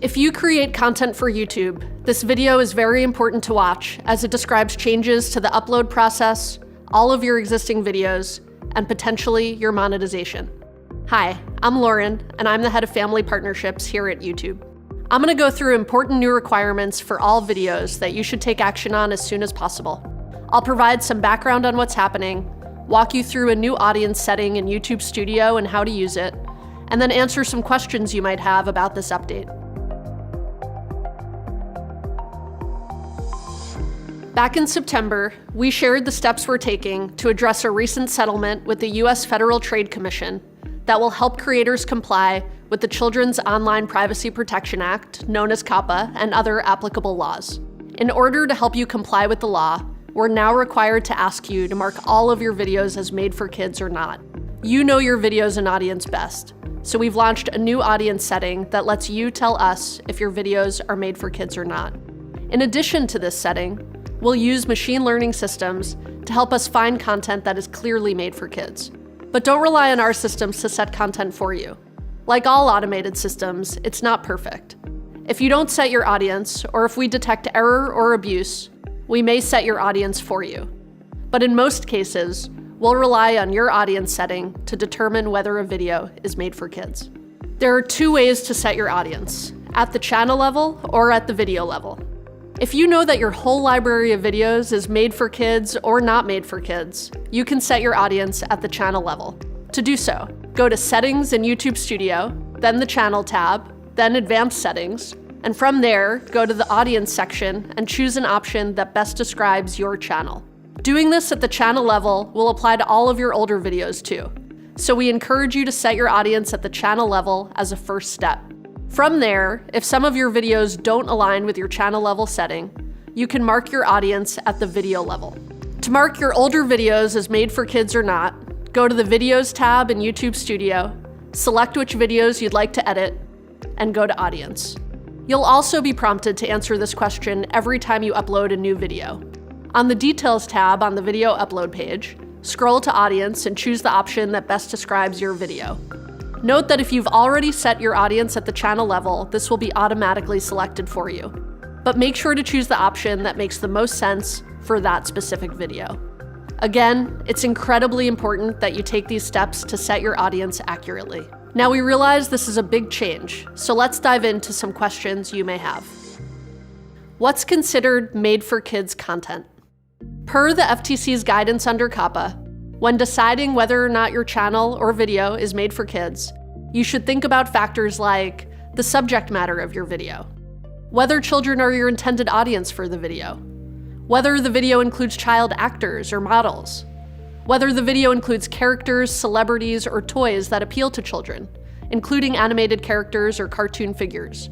If you create content for YouTube, this video is very important to watch as it describes changes to the upload process, all of your existing videos, and potentially your monetization. Hi, I'm Lauren, and I'm the head of family partnerships here at YouTube. I'm gonna go through important new requirements for all videos that you should take action on as soon as possible. I'll provide some background on what's happening, walk you through a new audience setting in YouTube Studio and how to use it, and then answer some questions you might have about this update. Back in September, we shared the steps we're taking to address a recent settlement with the U.S. Federal Trade Commission that will help creators comply with the Children's Online Privacy Protection Act, known as COPPA, and other applicable laws. In order to help you comply with the law, we're now required to ask you to mark all of your videos as made for kids or not. You know your videos and audience best, so we've launched a new audience setting that lets you tell us if your videos are made for kids or not. In addition to this setting, we'll use machine learning systems to help us find content that is clearly made for kids. But don't rely on our systems to set content for you. Like all automated systems, it's not perfect. If you don't set your audience, or if we detect error or abuse, we may set your audience for you. But in most cases, we'll rely on your audience setting to determine whether a video is made for kids. There are two ways to set your audience, at the channel level or at the video level. If you know that your whole library of videos is made for kids or not made for kids, you can set your audience at the channel level. To do so, go to Settings in YouTube Studio, then the Channel tab, then Advanced Settings, and from there, go to the Audience section and choose an option that best describes your channel. Doing this at the channel level will apply to all of your older videos too, so we encourage you to set your audience at the channel level as a first step. From there, if some of your videos don't align with your channel level setting, you can mark your audience at the video level. To mark your older videos as made for kids or not, go to the Videos tab in YouTube Studio, select which videos you'd like to edit, and go to Audience. You'll also be prompted to answer this question every time you upload a new video. On the Details tab on the video upload page, scroll to Audience and choose the option that best describes your video. Note that if you've already set your audience at the channel level, this will be automatically selected for you. But make sure to choose the option that makes the most sense for that specific video. Again, it's incredibly important that you take these steps to set your audience accurately. Now we realize this is a big change, so let's dive into some questions you may have. What's considered made for kids content? Per the FTC's guidance under COPPA, when deciding whether or not your channel or video is made for kids, you should think about factors like the subject matter of your video, whether children are your intended audience for the video, whether the video includes child actors or models, whether the video includes characters, celebrities, or toys that appeal to children, including animated characters or cartoon figures,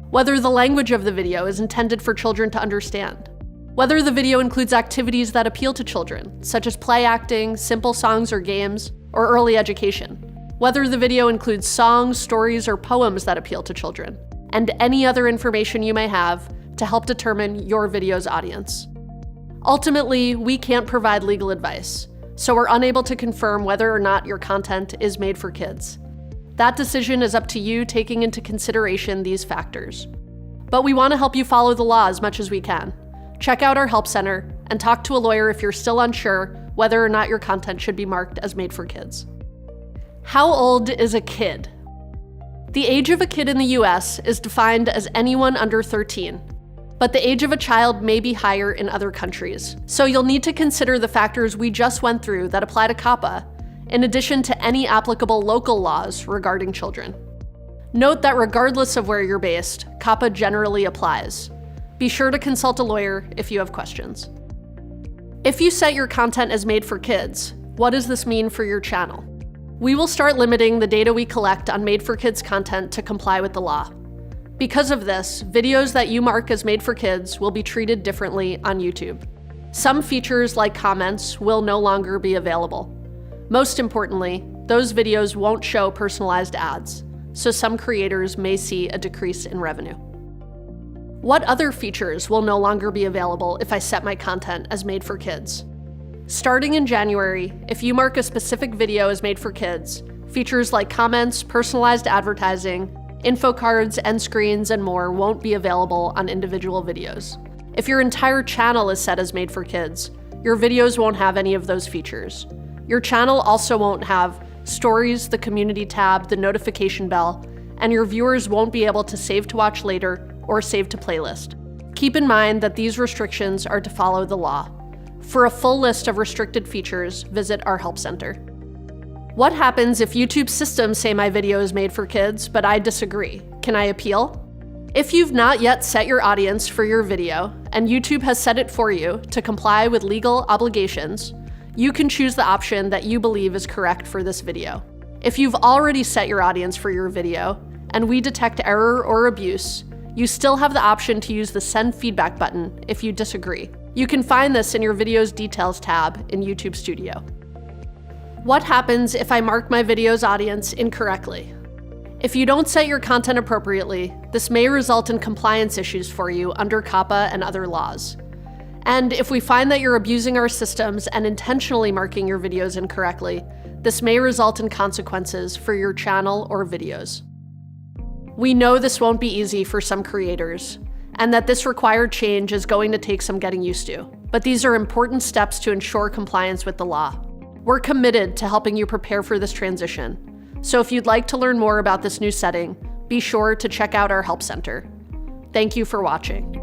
whether the language of the video is intended for children to understand, whether the video includes activities that appeal to children, such as play acting, simple songs or games, or early education, whether the video includes songs, stories, or poems that appeal to children, and any other information you may have to help determine your video's audience. Ultimately, we can't provide legal advice, so we're unable to confirm whether or not your content is made for kids. That decision is up to you, taking into consideration these factors. But we want to help you follow the law as much as we can. Check out our help center and talk to a lawyer if you're still unsure whether or not your content should be marked as made for kids. How old is a kid? The age of a kid in the US is defined as anyone under 13, but the age of a child may be higher in other countries. So you'll need to consider the factors we just went through that apply to COPPA, in addition to any applicable local laws regarding children. Note that regardless of where you're based, COPPA generally applies. Be sure to consult a lawyer if you have questions. If you set your content as made for kids, what does this mean for your channel? We will start limiting the data we collect on made for kids content to comply with the law. Because of this, videos that you mark as made for kids will be treated differently on YouTube. Some features like comments will no longer be available. Most importantly, those videos won't show personalized ads, so some creators may see a decrease in revenue. What other features will no longer be available if I set my content as made for kids? Starting in January, if you mark a specific video as made for kids, features like comments, personalized advertising, Info cards, end screens, and more won't be available on individual videos. If your entire channel is set as made for kids, your videos won't have any of those features. Your channel also won't have stories, the community tab, the notification bell, and your viewers won't be able to save to watch later or save to playlist. Keep in mind that these restrictions are to follow the law. For a full list of restricted features, visit our help center. What happens if YouTube's systems say my video is made for kids, but I disagree? Can I appeal? If you've not yet set your audience for your video, and YouTube has set it for you to comply with legal obligations, you can choose the option that you believe is correct for this video. If you've already set your audience for your video, and we detect error or abuse, you still have the option to use the Send Feedback button if you disagree. You can find this in your Video's Details tab in YouTube Studio. What happens if I mark my video's audience incorrectly? If you don't set your content appropriately, this may result in compliance issues for you under COPPA and other laws. And if we find that you're abusing our systems and intentionally marking your videos incorrectly, this may result in consequences for your channel or videos. We know this won't be easy for some creators, and that this required change is going to take some getting used to. But these are important steps to ensure compliance with the law. We're committed to helping you prepare for this transition. So if you'd like to learn more about this new setting, be sure to check out our help center. Thank you for watching.